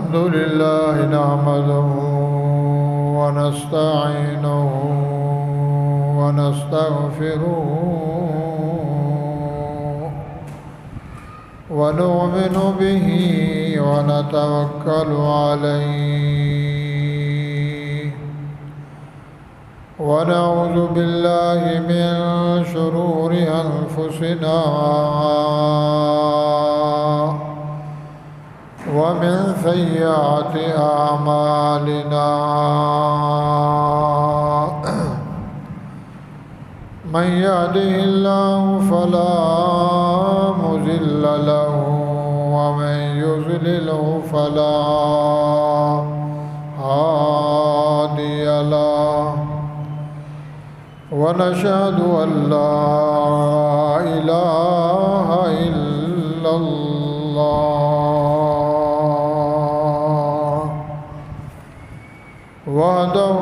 الحمد لله نحمده ونستعينه ونستغفره ونؤمن به ونتوكل عليه ونعوذ بالله من شرور أنفسنا ومن سيئات أعمالنا من يهده الله فلا مضل له ومن يضلله فلا هادي له ونشهد أن لا إله إلا الله وحده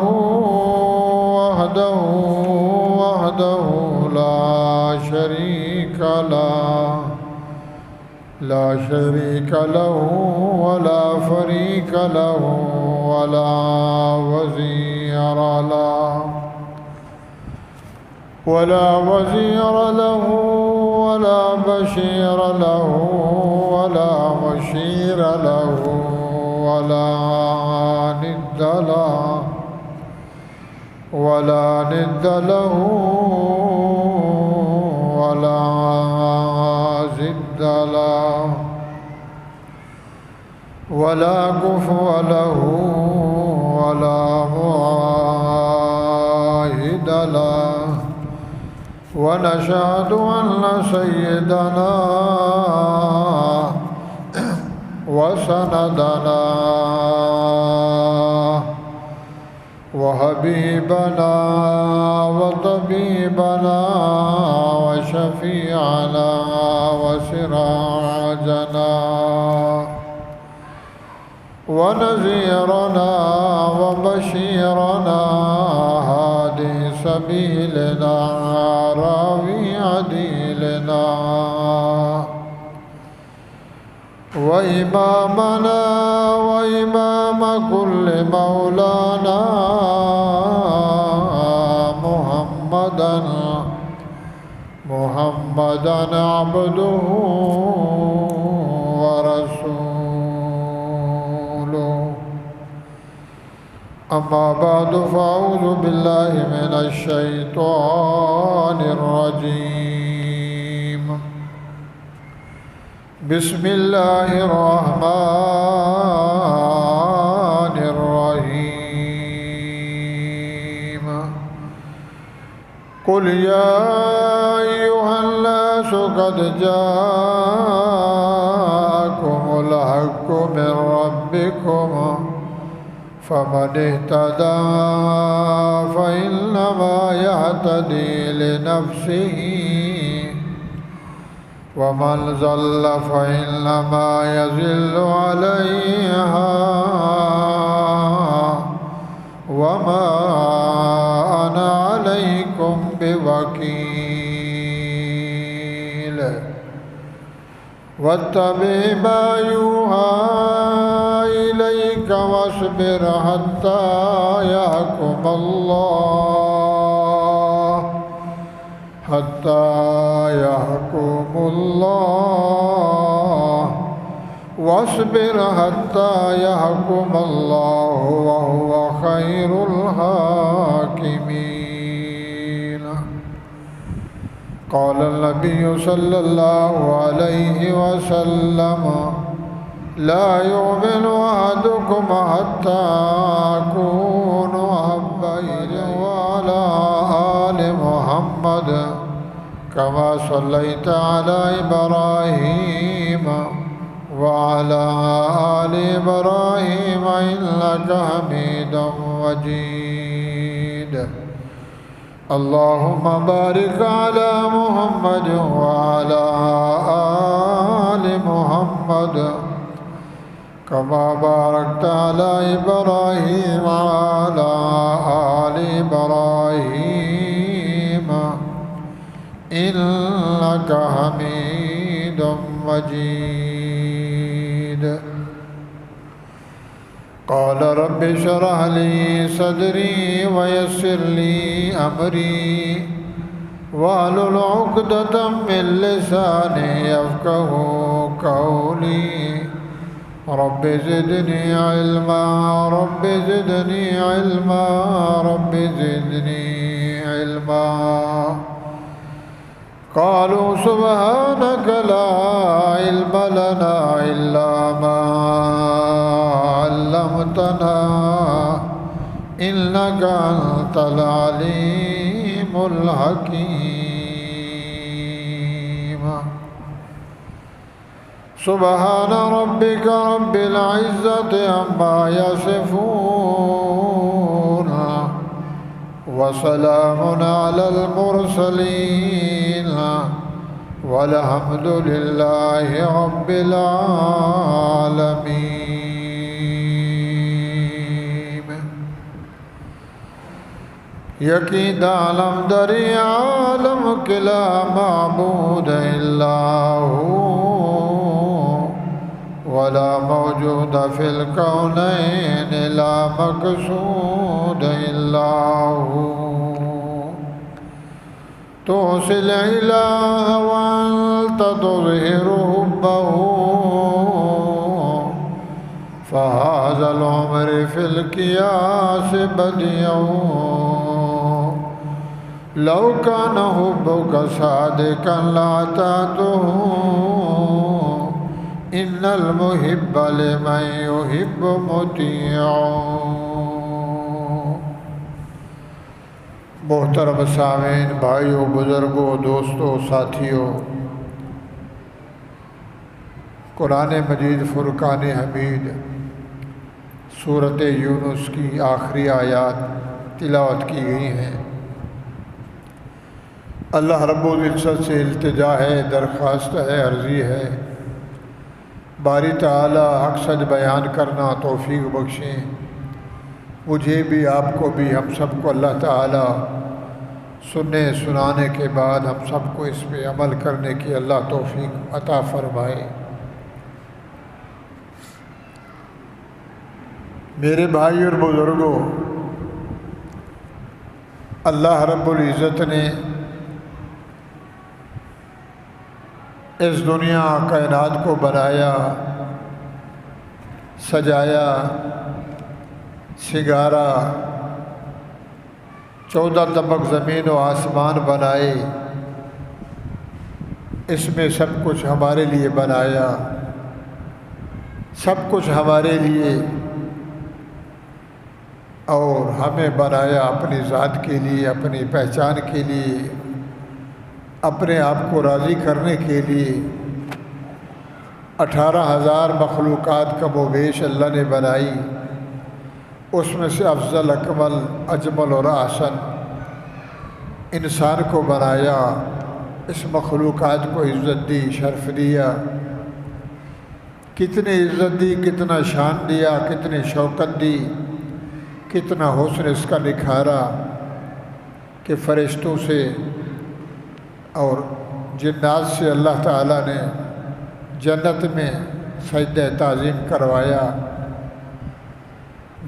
لا شريك له ولا فريق له ولا وزير له ولا بشير له ولا مشير له ولا ند له ولا ضد له ولا كفو له ولا معاهد له ونشهد أن سيدنا وسندنا وحبيبنا وطبيبنا وشفيعنا وسراجنا ونذيرنا وبشيرنا هادي سبيلنا راوي عديلنا وإمامنا وإمام كل مولانا محمدا عبده ورسوله أما بعد فأعوذ بالله من الشيطان الرجيم بسم الله الرحمن الرحيم قل يا أيها الناس قد جاءكم الحق من ربكم فمن اهتدى فإنما يهتدي لنفسه ومن ضل فإنما يضل عليها وما أنا عليكم بوكيل واتبع ما يوحى إليك واصبر حتى يحكم الله واصبر حتى يحكم الله وهو خير الحاكمين قال النبي صلى الله عليه وسلم لا يؤمن أحدكم حتى أكون أحب إليه وعلى آل محمد كما صليت على إبراهيم وعلى آل إبراهيم إنك حميد مجيد اللهم بارك على محمد وعلى آل محمد كما باركت على إبراهيم وعلى آل إبراهيم إنك حميد مجيد قال رب اشرح لي صدري ويسر لي أمري واحلل عقدة من لساني يفقهوا قولي رب زدني علما رب زدني علما رب زدني علما قالوا سبحانك لا علم لنا إلا ما علمتنا إنك أنت العليم الحكيم سبحان ربك رب العزة عما يصفون وسلام على المرسلين والحمد لله رب العالمين یقین عالم دری عالم کی لا معبود الا هو ولا موجود فی الکونین لا مقصود الا هو توصل الہ وانت تظہر حبہ فهذا العمر في القياس بديع لو كان حبك صادقا لأطعته إن المحب لمن يحب مطيع محترم سامعین، بھائیوں، بزرگوں، دوستوں، ساتھیوں، قرآن مجید فرقان حمید سورۃ یونس کی آخری آیات تلاوت کی گئی ہیں۔ اللہ رب العزت سے التجا ہے، درخواست ہے، عرضی ہے، باری تعالی حق سچ بیان کرنا توفیق بخشیں مجھے بھی، آپ کو بھی، ہم سب کو اللہ تعالی سننے سنانے کے بعد ہم سب کو اس پہ عمل کرنے کی اللہ توفیق عطا فرمائے۔ میرے بھائی اور بزرگوں، اللہ رب العزت نے اس دنیا کائنات کو بنایا، سجایا، سنگارا، 14 طبق زمین و آسمان بنائے، اس میں سب کچھ ہمارے لیے بنایا، سب کچھ ہمارے لیے، اور ہمیں بنایا اپنی ذات کے لیے، اپنی پہچان کے لیے، اپنے آپ کو راضی کرنے کے لیے۔ 18,000 مخلوقات کم و بیش اللہ نے بنائی، اس میں سے افضل، اکمل، اجمل اور احسن انسان کو بنایا، اس مخلوقات کو عزت دی، شرف دیا، کتنی عزت دی، کتنا شان دیا، کتنی شوکت دی، کتنا حسن اس کا نکھارا کہ فرشتوں سے اور جنات سے اللہ تعالیٰ نے جنت میں سجدہ تعظیم کروایا۔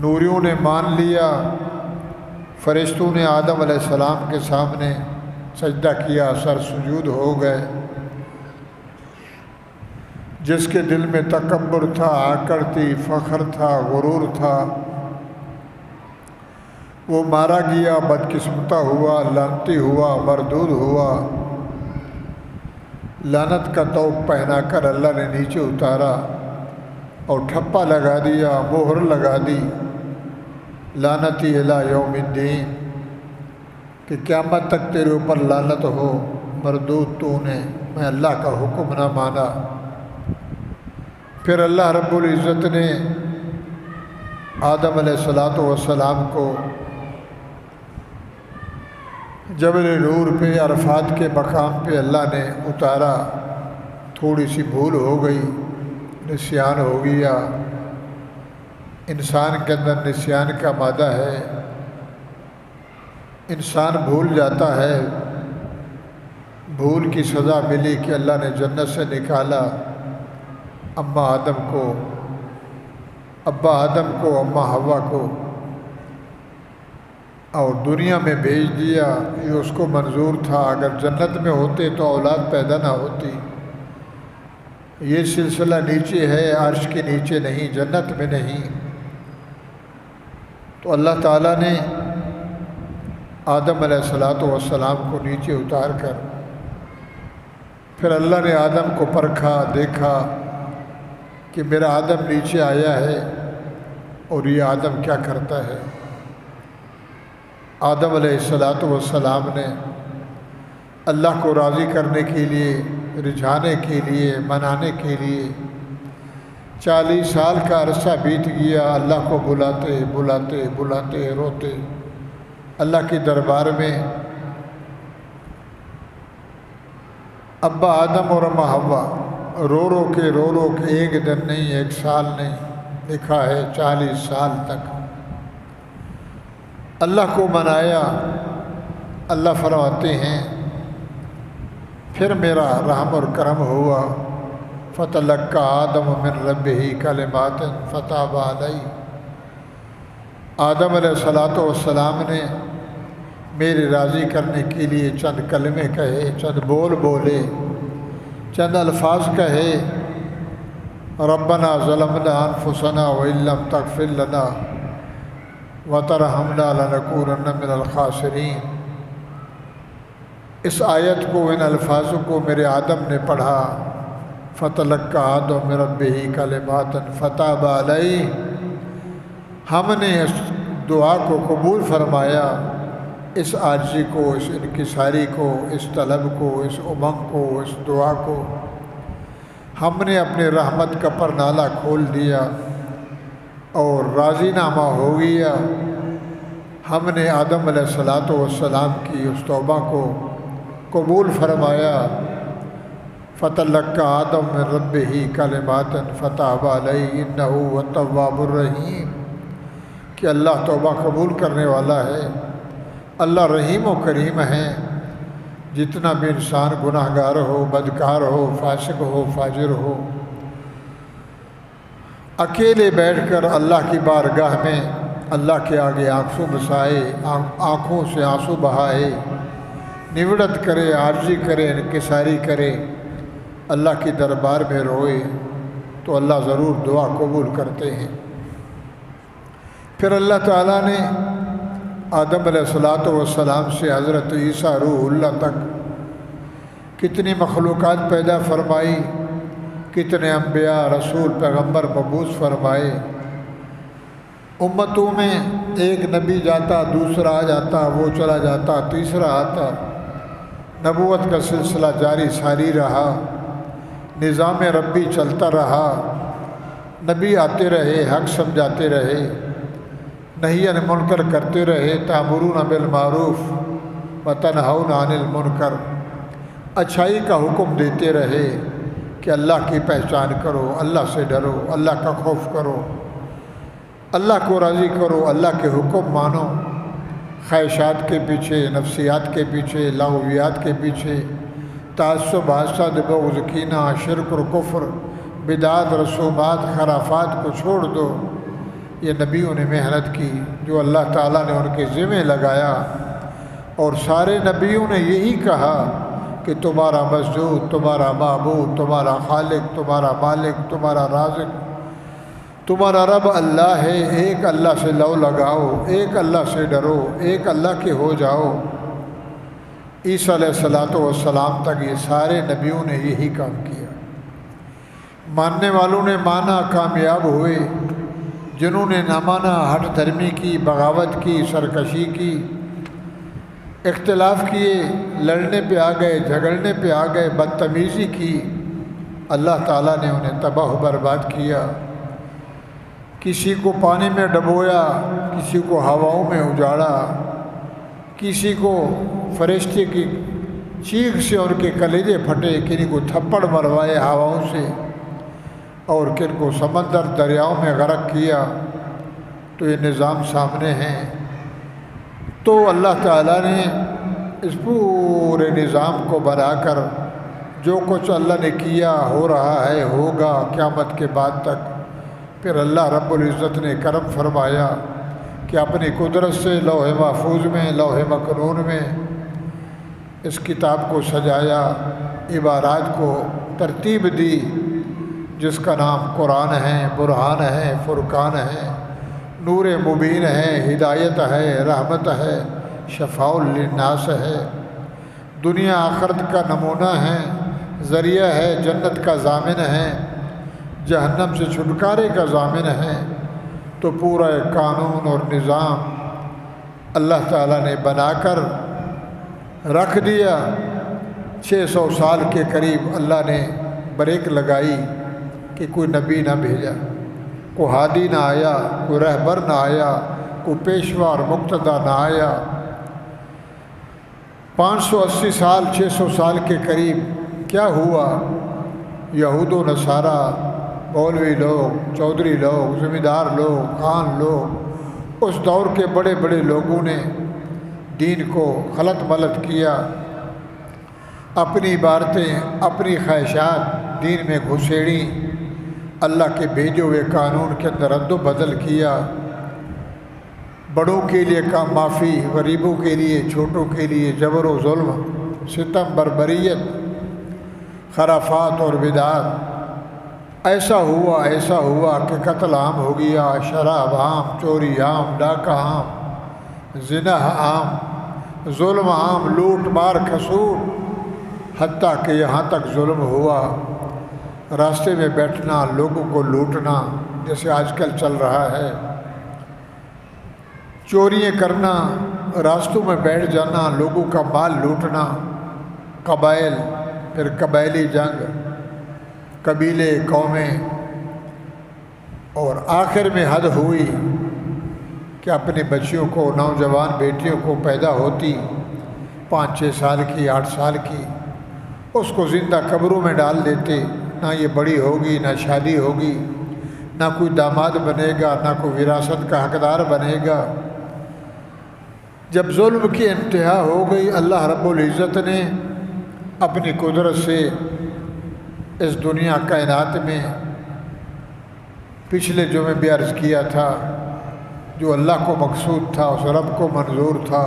نوریوں نے مان لیا، فرشتوں نے آدم علیہ السلام کے سامنے سجدہ کیا، سر سجود ہو گئے۔ جس کے دل میں تکبر تھا، آکڑ تھی، فخر تھا، غرور تھا، وہ مارا گیا، بدقسمتہ ہوا، لعنتی ہوا، مردود ہوا۔ لعنت کا طوق پہنا کر اللہ نے نیچے اتارا اور ٹھپا لگا دیا، مہر لگا دی، لعنتی الی یوم الدین، کہ قیامت تک تیرے اوپر لعنت ہو، مردود تو نے، میں اللہ کا حکم نہ مانا۔ پھر اللہ رب العزت نے آدم علیہ السلام کو جبل نور پہ، عرفات کے مقام پہ اللہ نے اتارا۔ تھوڑی سی بھول ہو گئی، نسیان ہو گیا۔ انسان کے اندر نسیان کا مادہ ہے، انسان بھول جاتا ہے۔ بھول کی سزا ملی کہ اللہ نے جنت سے نکالا، اما آدم کو ابا آدم کو اماں حوا کو اور دنیا میں بھیج دیا۔ یہ اس کو منظور تھا، اگر جنت میں ہوتے تو اولاد پیدا نہ ہوتی۔ یہ سلسلہ نیچے ہے، عرش کے نیچے نہیں، جنت میں نہیں۔ تو اللہ تعالیٰ نے آدم علیہ السلام کو نیچے اتار کر پھر اللہ نے آدم کو پرکھا، دیکھا کہ میرا آدم نیچے آیا ہے اور یہ آدم کیا کرتا ہے۔ آدم علیہ السلام نے اللہ کو راضی کرنے کے لیے، رجھانے کے لیے، منانے کے لیے 40 سال کا عرصہ بیت گیا، اللہ کو بلاتے بلاتے بلاتے روتے اللہ کے دربار میں۔ ابا آدم اور اماں حوا رو رو کے ایک دن نہیں، ایک سال نہیں، لکھا ہے 40 سال تک اللہ کو منایا۔ اللہ فرماتے ہیں پھر میرا رحم اور کرم ہوا، فتلقى آدم من ربہ کلمات فتاب علیہ۔ آدم علیہ السلام نے میرے راضی کرنے کے لیے چند کلمے کہے، چند بول بولے، چند الفاظ کہے۔ ربنا ظلمنا انفسنا وان لم تغفر لنا وترحمنا لنکونن من الخاسرین۔ اس آیت کو، ان الفاظوں کو میرے آدم نے پڑھا، فتلقى آدم من ربہ کلمات فتاب علیہ۔ ہم نے اس دعا کو قبول فرمایا، اس عاجزی کو، اس انکساری کو، اس طلب کو، اس امنگ کو، اس دعا کو ہم نے اپنے رحمت کا پرنالہ کھول دیا اور راضی نامہ ہو گیا۔ ہم نے آدم علیہ السلام کی اس توبہ کو قبول فرمایا۔ فتلقى آدم من ربہ کلمات فتاب علیہ انہ هو التواب الرحیم، کہ اللہ توبہ قبول کرنے والا ہے، اللہ رحیم و کریم ہے۔ جتنا بھی انسان گناہ گار ہو، بدکار ہو، فاسق ہو، فاجر ہو، اکیلے بیٹھ کر اللہ کی بارگاہ میں اللہ کے آگے آنسو بسائے، آنکھوں سے آنسو بہائے، نوڑت کرے، عاجزی کرے، انکساری کرے، اللہ کے دربار میں روئے، تو اللہ ضرور دعا قبول کرتے ہیں۔ پھر اللہ تعالیٰ نے آدم علیہ السلام سے حضرت عیسیٰ روح اللہ تک کتنی مخلوقات پیدا فرمائی، کتنے انبیاء، رسول، پیغمبر مبعوث فرمائے۔ امتوں میں ایک نبی جاتا، دوسرا آ جاتا، وہ چلا جاتا، تیسرا آتا، نبوت کا سلسلہ جاری ساری رہا، نظام ربی چلتا رہا، نبی آتے رہے، حق سمجھاتے رہے، نہی عن منکر کرتے رہے، تأمرون بالمعروف وتنہون عن المنکر، اچھائی کا حکم دیتے رہے کہ اللہ کی پہچان کرو، اللہ سے ڈرو، اللہ کا خوف کرو، اللہ کو راضی کرو، اللہ کے حکم مانو، خواہشات کے پیچھے، نفسیات کے پیچھے، لغویات کے پیچھے، تعصب، حسد، بغض، کینہ، شرک اور کفر، بدعات، رسومات، خرافات کو چھوڑ دو۔ یہ نبیوں نے محنت کی جو اللہ تعالیٰ نے ان کے ذمہ لگایا، اور سارے نبیوں نے یہی کہا کہ تمہارا مسجود، تمہارا معبود، تمہارا خالق، تمہارا مالک، تمہارا رازق، تمہارا رب اللہ ہے، ایک اللہ سے لو لگاؤ، ایک اللہ سے ڈرو، ایک اللہ کے ہو جاؤ۔ عیسیٰ علیہ السلام تک یہ سارے نبیوں نے یہی کام کیا۔ ماننے والوں نے مانا، کامیاب ہوئے، جنہوں نے نہ مانا، ہٹ دھرمی کی، بغاوت کی، سرکشی کی، اختلاف کیے، لڑنے پہ آ گئے، جھگڑنے پہ آ گئے، بدتمیزی کی، اللہ تعالیٰ نے انہیں تباہ و برباد کیا۔ کسی کو پانی میں ڈبویا، کسی کو ہواؤں میں اجاڑا، کسی کو فرشتے کی چیخ سے ان کے کلیجے پھٹے، کسی کو تھپڑ مروائے ہواؤں سے، اور کن کو سمندر دریاؤں میں غرق کیا۔ تو یہ نظام سامنے ہیں۔ تو اللہ تعالیٰ نے اس پورے نظام کو بنا کر جو کچھ اللہ نے کیا، ہو رہا ہے، ہوگا قیامت کے بعد تک، پھر اللہ رب العزت نے کرم فرمایا کہ اپنی قدرت سے لوح محفوظ میں، لوح مکنون میں اس کتاب کو سجایا، عبارات کو ترتیب دی، جس کا نام قرآن ہے، برہان ہے، فرقان ہے، نور مبین ہے، ہدایت ہے، رحمت ہے، شفاء للناس ہے، دنیا آخرت کا نمونہ ہے، ذریعہ ہے، جنت کا ضامن ہے، جہنم سے چھٹکارے کا ضامن ہے۔ تو پورا ایک قانون اور نظام اللہ تعالیٰ نے بنا کر رکھ دیا۔ 600 سال کے قریب اللہ نے بریک لگائی کہ کوئی نبی نہ بھیجا، کوئی ہادی نہ آیا، کوئی رہبر نہ آیا، کوئی پیشوا اور مقتدا نہ آیا۔ 580 سال 600 سال کے قریب کیا ہوا؟ یہود و نصارہ، مولوی لوگ، چودھری لوگ، زمیندار لوگ، خان لوگ، اس دور کے بڑے بڑے لوگوں نے دین کو غلط ملت کیا، اپنی عبارتیں، اپنی خواہشات دین میں گھسیڑی، اللہ کے بھیجے ہوئے قانون کے اندر رد و بدل کیا، بڑوں کے لیے کام معافی، غریبوں کے لیے، چھوٹوں کے لیے جبر و ظلم، ستم، بربریت، خرافات اور بدعات۔ ایسا ہوا کہ قتل عام ہو گیا، شراب عام، چوری عام، ڈاکہ عام، زنا عام، ظلم عام، لوٹ مار کھسوٹ، حتیٰ کہ یہاں تک ظلم ہوا راستے میں بیٹھنا، لوگوں کو لوٹنا، جیسے آج کل چل رہا ہے، چوریاں کرنا، راستوں میں بیٹھ جانا، لوگوں کا مال لوٹنا، قبائل، پھر قبائلی جنگ، قبیلے، قومیں، اور آخر میں حد ہوئی کہ اپنی بچیوں کو، نوجوان بیٹیوں کو پیدا ہوتی 5-6 سال کی، 8 سال کی، اس کو زندہ قبروں میں ڈال دیتے، نہ یہ بڑی ہوگی، نہ شادی ہوگی، نہ کوئی داماد بنے گا، نہ کوئی وراثت کا حقدار بنے گا۔ جب ظلم کی انتہا ہو گئی، اللہ رب العزت نے اپنی قدرت سے اس دنیا کائنات میں پچھلے جمعے بھی عرض کیا تھا، جو اللہ کو مقصود تھا، اس رب کو منظور تھا،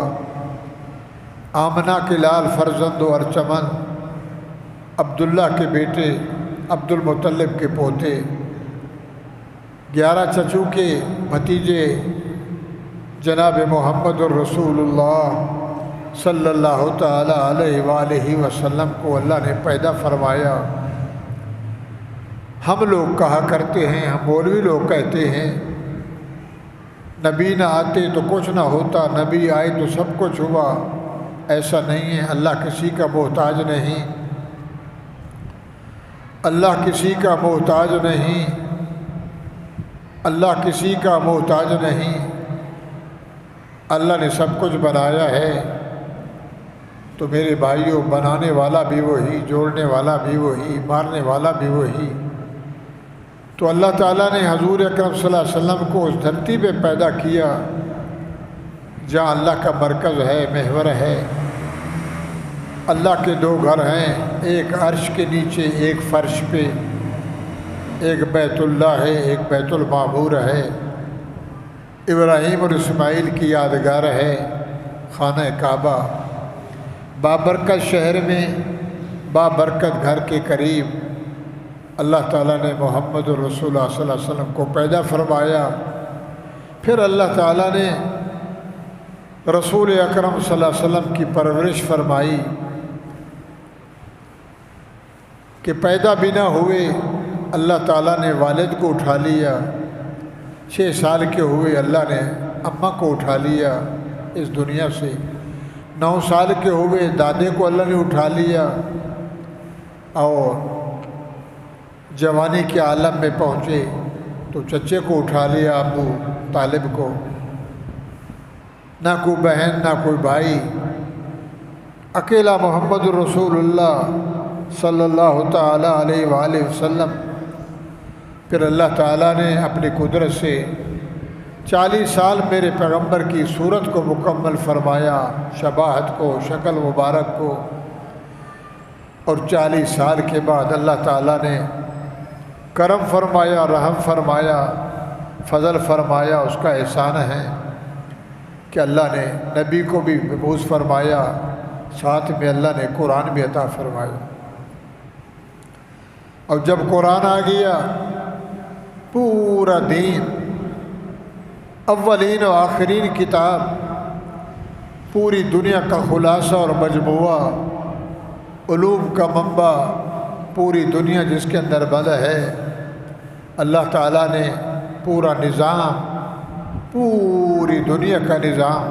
آمنہ کے لال فرزند و ارچمن، عبداللہ کے بیٹے، عبد المطلب کے پوتے، 11 چچو کے بھتیجے جناب محمد الرسول اللہ صلی اللہ تعالیٰ علیہ وآلہ وسلم کو اللہ نے پیدا فرمایا۔ ہم لوگ کہا کرتے ہیں، ہم مولوی لوگ کہتے ہیں، نبی نہ آتے تو کچھ نہ ہوتا، نبی آئے تو سب کچھ ہوا۔ ایسا نہیں ہے، اللہ کسی کا محتاج نہیں، اللہ کسی کا محتاج نہیں، اللہ کسی کا محتاج نہیں، اللہ نے سب کچھ بنایا ہے۔ تو میرے بھائیوں، بنانے والا بھی وہی، جوڑنے والا بھی وہی، مارنے والا بھی وہی۔ تو اللہ تعالیٰ نے حضور اکرم صلی اللہ علیہ وسلم کو اس دھرتی پہ پیدا کیا جہاں اللہ کا مرکز ہے، محور ہے۔ اللہ کے 2 گھر ہیں، ایک عرش کے نیچے، ایک فرش پہ، ایک بیت اللہ ہے، ایک بیت المعمور ہے، ابراہیم اور اسماعیل کی یادگار ہے، خانہ کعبہ، بابرکت شہر میں، بابرکت گھر کے قریب اللہ تعالیٰ نے محمد الرسول اللہ صلی اللہ علیہ وسلم کو پیدا فرمایا۔ پھر اللہ تعالیٰ نے رسول اکرم صلی اللہ علیہ وسلم کی پرورش فرمائی کہ پیدا بھی نہ ہوئے، اللہ تعالیٰ نے والد کو اٹھا لیا، 6 سال کے ہوئے اللہ نے اماں کو اٹھا لیا اس دنیا سے، 9 سال کے ہوئے دادے کو اللہ نے اٹھا لیا، اور جوانی کے عالم میں پہنچے تو چچے کو اٹھا لیا، ابو طالب کو، نہ کوئی بہن، نہ کوئی بھائی، اکیلا محمد الرسول اللہ صلی اللہ تعالیٰ علیہ وآلہ وسلم۔ پھر اللہ تعالیٰ نے اپنی قدرت سے 40 سال میرے پیغمبر کی صورت کو مکمل فرمایا، شباہت کو، شکل مبارک کو، اور 40 سال کے بعد اللہ تعالیٰ نے کرم فرمایا، رحم فرمایا، فضل فرمایا، اس کا احسان ہے کہ اللہ نے نبی کو بھی مبعوث فرمایا، ساتھ میں اللہ نے قرآن بھی عطا فرمایا۔ اور جب قرآن آ گیا، پورا دین، اولین و آخرین کتاب، پوری دنیا کا خلاصہ اور مجموعہ، علوم کا منبع، پوری دنیا جس کے اندر بند ہے، اللہ تعالیٰ نے پورا نظام، پوری دنیا کا نظام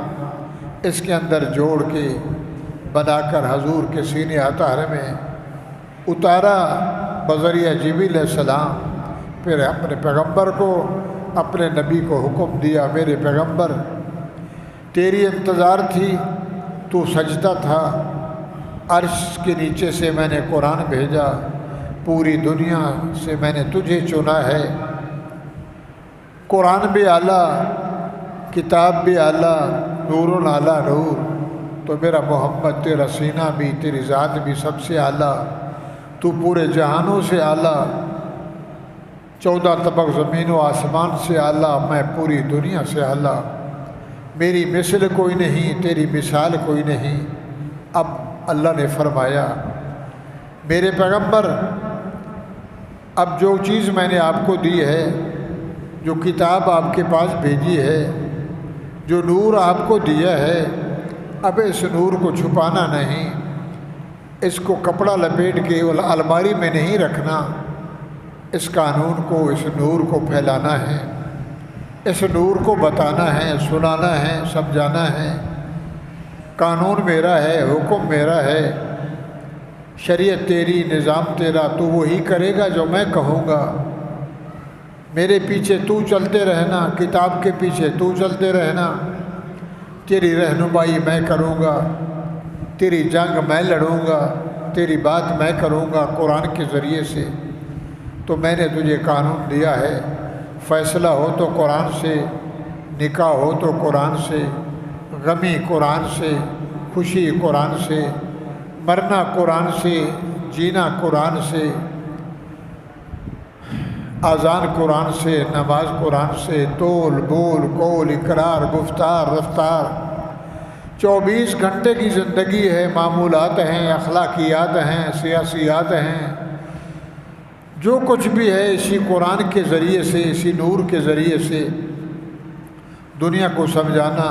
اس کے اندر جوڑ کے بنا کر حضور کے سینہ اطہر میں اتارا بذریعہ جبریل علیہ السلام۔ پھر اپنے پیغمبر کو، اپنے نبی کو حکم دیا، میرے پیغمبر تیری انتظار تھی، تو سجدہ تھا، عرش کے نیچے سے میں نے قرآن بھیجا، پوری دنیا سے میں نے تجھے چنا ہے، قرآن بھی اعلیٰ، کتاب بھی اعلیٰ، نور اعلیٰ نور، تو میرا محمد تیرا سینہ بھی، تیری ذات بھی سب سے اعلیٰ، تو پورے جہانوں سے اعلیٰ، 14 طبق زمین و آسمان سے اعلیٰ، میں پوری دنیا سے اعلیٰ، میری مثل کوئی نہیں، تیری مثال کوئی نہیں۔ اب اللہ نے فرمایا میرے پیغمبر، اب جو چیز میں نے آپ کو دی ہے، جو کتاب آپ کے پاس بھیجی ہے، جو نور آپ کو دیا ہے، اب اس نور کو چھپانا نہیں، اس کو کپڑا لپیٹ کے الماری میں نہیں رکھنا، اس قانون کو، اس نور کو پھیلانا ہے، اس نور کو بتانا ہے، سنانا ہے، سمجھانا ہے۔ قانون میرا ہے، حکم میرا ہے، شریعت تیری، نظام تیرا، تو وہی کرے گا جو میں کہوں گا۔ میرے پیچھے تو چلتے رہنا، کتاب کے پیچھے تو چلتے رہنا، تیری رہنمائی میں کروں گا، تیری جنگ میں لڑوں گا، تیری بات میں کروں گا قرآن کے ذریعے سے۔ تو میں نے تجھے قانون دیا ہے، فیصلہ ہو تو قرآن سے، نکاح ہو تو قرآن سے، غمی قرآن سے، خوشی قرآن سے، مرنا قرآن سے، جینا قرآن سے، اذان قرآن سے، نماز قرآن سے، تول بول قول اقرار گفتار رفتار، 24 گھنٹے کی زندگی ہے، معمولات ہیں، اخلاقیات ہیں، سیاسیات ہیں، جو کچھ بھی ہے اسی قرآن کے ذریعے سے، اسی نور کے ذریعے سے دنیا کو سمجھانا،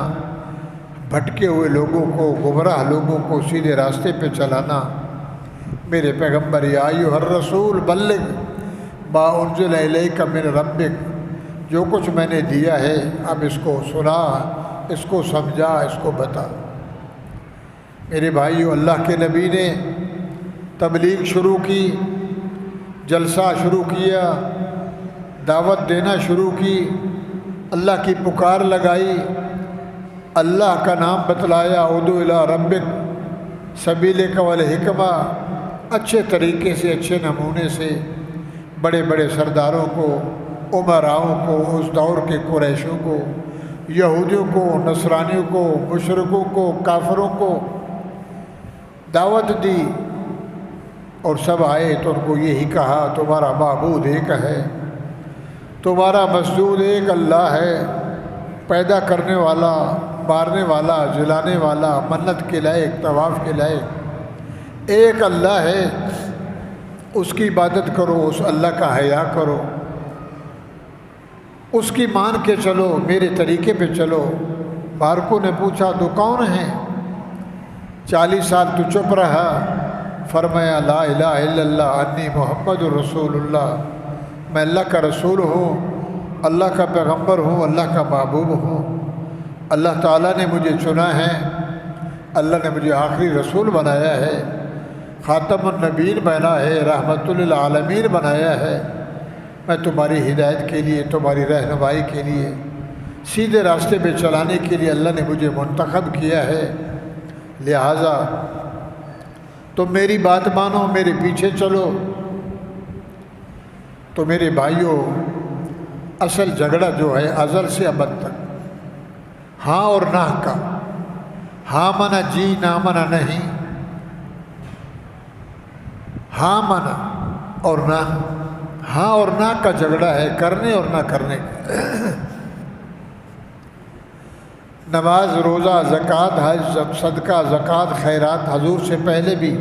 بھٹکے ہوئے لوگوں کو، گمراہ لوگوں کو سیدھے راستے پہ چلانا۔ میرے پیغمبر یا ایھا الرسول بلغ ما انزل الیک من ربک، جو کچھ میں نے دیا ہے اب اس کو سنا، اس کو سمجھا، اس کو بتا۔ میرے بھائیو، اللہ کے نبی نے تبلیغ شروع کی، جلسہ شروع کیا، دعوت دینا شروع کی، اللہ کی پکار لگائی، اللہ کا نام بتلایا، ادعو الی ربک سبیلک والحکمہ، اچھے طریقے سے، اچھے نمونے سے، بڑے بڑے سرداروں کو، امراؤں کو، اس دور کے قریشوں کو، یہودیوں کو، نصرانیوں کو، مشرکوں کو، کافروں کو دعوت دی، اور سب آئے تو ان کو یہی کہا تمہارا معبود ایک ہے، تمہارا مسجود ایک اللہ ہے، پیدا کرنے والا، مارنے والا، جلانے والا، منت کے لائق، طواف کے لائق ایک اللہ ہے، اس کی عبادت کرو، اس اللہ کا حیا کرو، اس کی مان کے چلو، میرے طریقے پہ چلو۔ بارکوں نے پوچھا تو کون ہے؟ 40 سال تو چپ رہا، فرمایا لا الہ الا اللہ انی محمد الرسول اللہ، میں اللہ کا رسول ہوں، اللہ کا پیغمبر ہوں، اللہ کا محبوب ہوں، اللہ تعالیٰ نے مجھے چنا ہے، اللہ نے مجھے آخری رسول بنایا ہے، خاتم النبیین بنا ہے، رحمت للعالمین بنایا ہے، میں تمہاری ہدایت کے لیے، تمہاری رہنمائی کے لیے، سیدھے راستے پہ چلانے کے لیے اللہ نے مجھے منتخب کیا ہے، لہٰذا تم میری بات مانو، میرے پیچھے چلو۔ تو میرے بھائیوں، اصل جھگڑا جو ہے ازل سے ابد تک ہاں اور نہ کا، ہاں منا جی، نہ منا نہیں، ہاں منا اور نہ، ہاں اور نہ کا جھگڑا ہے، کرنے اور نہ کرنے کا۔ نماز، روزہ، زکوٰۃ، حج، صدقہ، زکوٰۃ، خیرات حضور سے پہلے بھی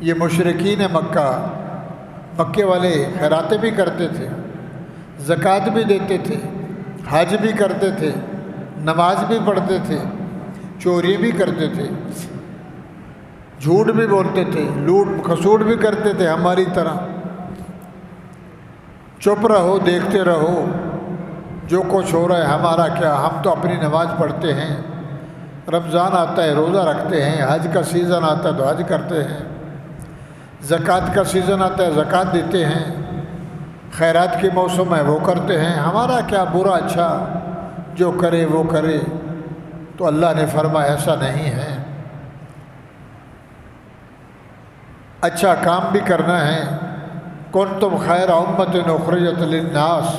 یہ مشرکین مکے والے خیراتیں بھی کرتے تھے، زکوٰۃ بھی دیتے تھے، حج بھی کرتے تھے، نماز بھی پڑھتے تھے، چوری بھی کرتے تھے، جھوٹ بھی بولتے تھے، لوٹ کھسوٹ بھی کرتے تھے ہماری طرح۔ چپ رہو، دیکھتے رہو، جو کچھ ہو رہا ہے ہمارا کیا، ہم تو اپنی نماز پڑھتے ہیں، رمضان آتا ہے روزہ رکھتے ہیں، حج کا سیزن آتا ہے تو حج کرتے ہیں، زکوٰۃ کا سیزن آتا ہے زکوٰۃ دیتے ہیں، خیرات کے موسم ہے وہ کرتے ہیں، ہمارا کیا، برا اچھا جو کرے وہ کرے۔ تو اللہ نے فرمایا ایسا نہیں ہے، اچھا کام بھی کرنا ہے۔ کنتم خیر امۃ اخرجت للناس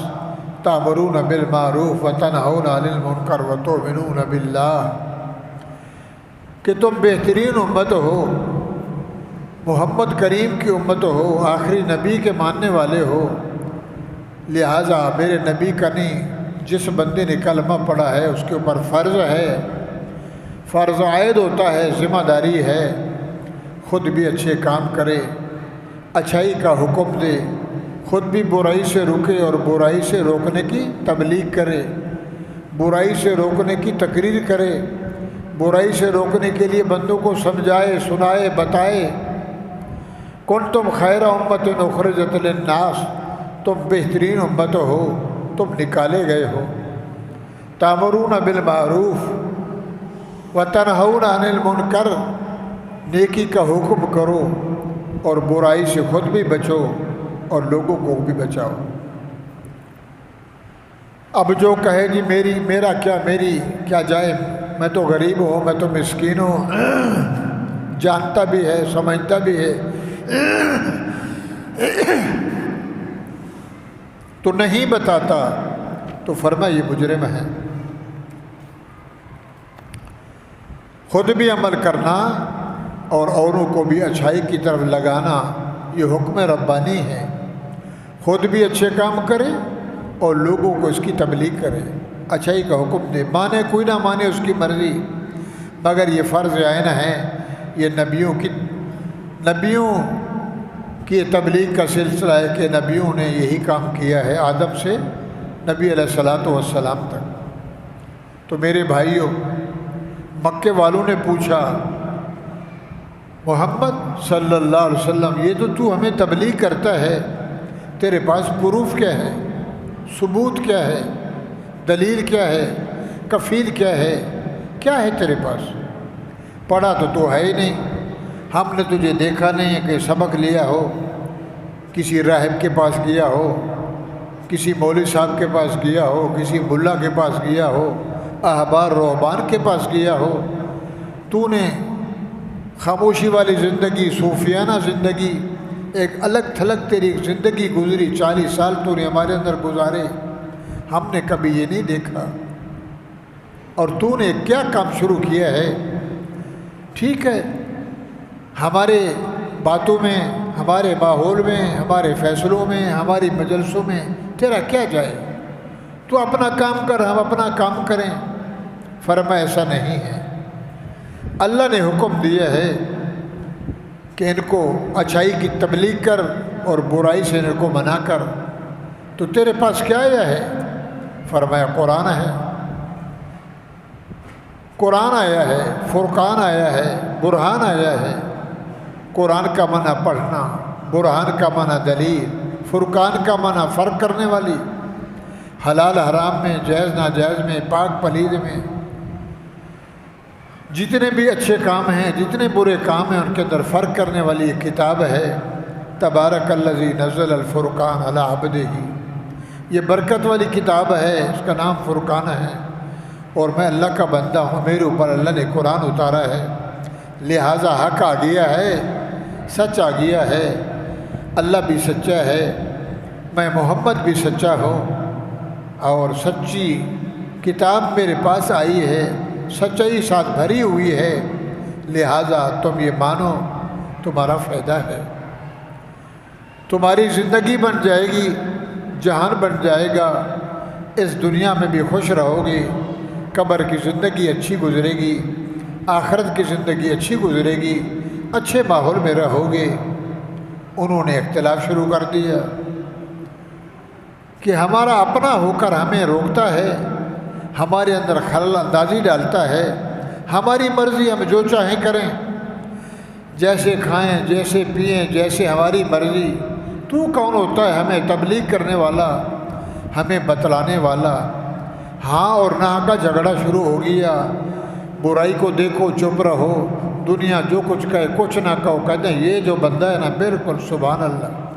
تأمرون بالمعروف وتنہون عن المنکر وتؤمنون باللہ، کہ تم بہترین امت ہو، محمد کریم کی امت ہو، آخری نبی کے ماننے والے ہو، لہٰذا میرے نبی کا نہیں، جس بندے نے کلمہ پڑھا ہے اس کے اوپر فرض ہے، فرض عائد ہوتا ہے، ذمہ داری ہے، خود بھی اچھے کام کرے، اچھائی کا حکم دے، خود بھی برائی سے رکے اور برائی سے روکنے کی تبلیغ کرے، برائی سے روکنے کی تقریر کرے، برائی سے روکنے کے لیے بندوں کو سمجھائے، سنائے، بتائے۔ کنتم خیر امۃ اخرجت للناس، تم بہترین امت ہو، تم نکالے گئے ہو، تأمرون بالمعروف وتنہون عن المنکر، نیکی کا حکم کرو اور برائی سے خود بھی بچو اور لوگوں کو بھی بچاؤ۔ اب جو کہے جی میرا کیا، میری کیا جائے، میں تو غریب ہوں، میں تو مسکین ہوں، جانتا بھی ہے، سمجھتا بھی ہے، تو نہیں بتاتا، تو فرمایا یہ مجرم ہے۔ خود بھی عمل کرنا اور اوروں کو بھی اچھائی کی طرف لگانا یہ حکم ربانی ہے، خود بھی اچھے کام کرے اور لوگوں کو اس کی تبلیغ کرے، اچھائی کا حکم دے، مانے کوئی نہ مانے اس کی مرضی، مگر یہ فرض عین ہے، یہ نبیوں کی تبلیغ کا سلسلہ ہے کہ نبیوں نے یہی کام کیا ہے، آدم سے نبی علیہ الصلاۃ والسلام تک۔ تو میرے بھائیوں، مکے والوں نے پوچھا محمد صلی اللہ علیہ وسلم، یہ تو ہمیں تبلیغ کرتا ہے، تیرے پاس پروف کیا ہے، ثبوت کیا ہے، دلیل کیا ہے، کفیل کیا ہے تیرے پاس؟ پڑھا تو ہے ہی نہیں، ہم نے تجھے دیکھا نہیں ہے کہ سبق لیا ہو، کسی راہب کے پاس گیا ہو، کسی مولوی صاحب کے پاس گیا ہو، کسی ملا کے پاس گیا ہو، احبار رہبان کے پاس گیا ہو، تو نے خاموشی والی زندگی، صوفیانہ زندگی، ایک الگ تھلگ تیری زندگی گزری، 40 سال تو نے ہمارے اندر گزارے، ہم نے کبھی یہ نہیں دیکھا، اور تو نے کیا کام شروع کیا ہے؟ ٹھیک ہے، ہمارے باتوں میں، ہمارے ماحول میں، ہمارے فیصلوں میں، ہماری مجلسوں میں تیرا کیا جائے؟ تو اپنا کام کر، ہم اپنا کام کریں۔ فرمایا ایسا نہیں ہے، اللہ نے حکم دیا ہے کہ ان کو اچھائی کی تبلیغ کر اور برائی سے ان کو منع کر، تو تیرے پاس کیا آیا ہے؟ فرمایا قرآن ہے، قرآن آیا ہے، فرقان آیا ہے، برہان آیا ہے۔ قرآن کا معنی پڑھنا، برہان کا معنی دلیل، فرقان کا معنی فرق کرنے والی، حلال حرام میں، جائز ناجائز میں، پاک پلید میں، جتنے بھی اچھے کام ہیں، جتنے برے کام ہیں، ان کے اندر فرق کرنے والی ایک کتاب ہے۔ تبارک الذی نزل الفرقان علی عبدہ، یہ برکت والی کتاب ہے، اس کا نام فرقان ہے، اور میں اللہ کا بندہ ہوں، میرے اوپر اللہ نے قرآن اتارا ہے، لہٰذا حق آ گیا ہے، سچ آ گیا ہے، اللہ بھی سچا ہے، میں محمد بھی سچا ہوں، اور سچی کتاب میرے پاس آئی ہے، سچائی ساتھ بھری ہوئی ہے، لہٰذا تم یہ مانو، تمہارا فائدہ ہے۔ تمہاری زندگی بن جائے گی، جہان بن جائے گا، اس دنیا میں بھی خوش رہو گے، قبر کی زندگی اچھی گزرے گی، آخرت کی زندگی اچھی گزرے گی، اچھے ماحول میں رہو گے۔ انہوں نے اختلاف شروع کر دیا کہ ہمارا اپنا ہو کر ہمیں روکتا ہے، ہمارے اندر خلل اندازی ڈالتا ہے، ہماری مرضی ہم جو چاہیں کریں، جیسے کھائیں، جیسے پئیں، جیسے ہماری مرضی۔ تو کون ہوتا ہے ہمیں تبلیغ کرنے والا، ہمیں بتلانے والا؟ ہاں اور نہ کا جھگڑا شروع ہو گیا۔ برائی کو دیکھو چپ رہو، دنیا جو کچھ کہے کچھ نہ کہو، کہتے ہیں یہ جو بندہ ہے نا بالکل سبحان اللہ،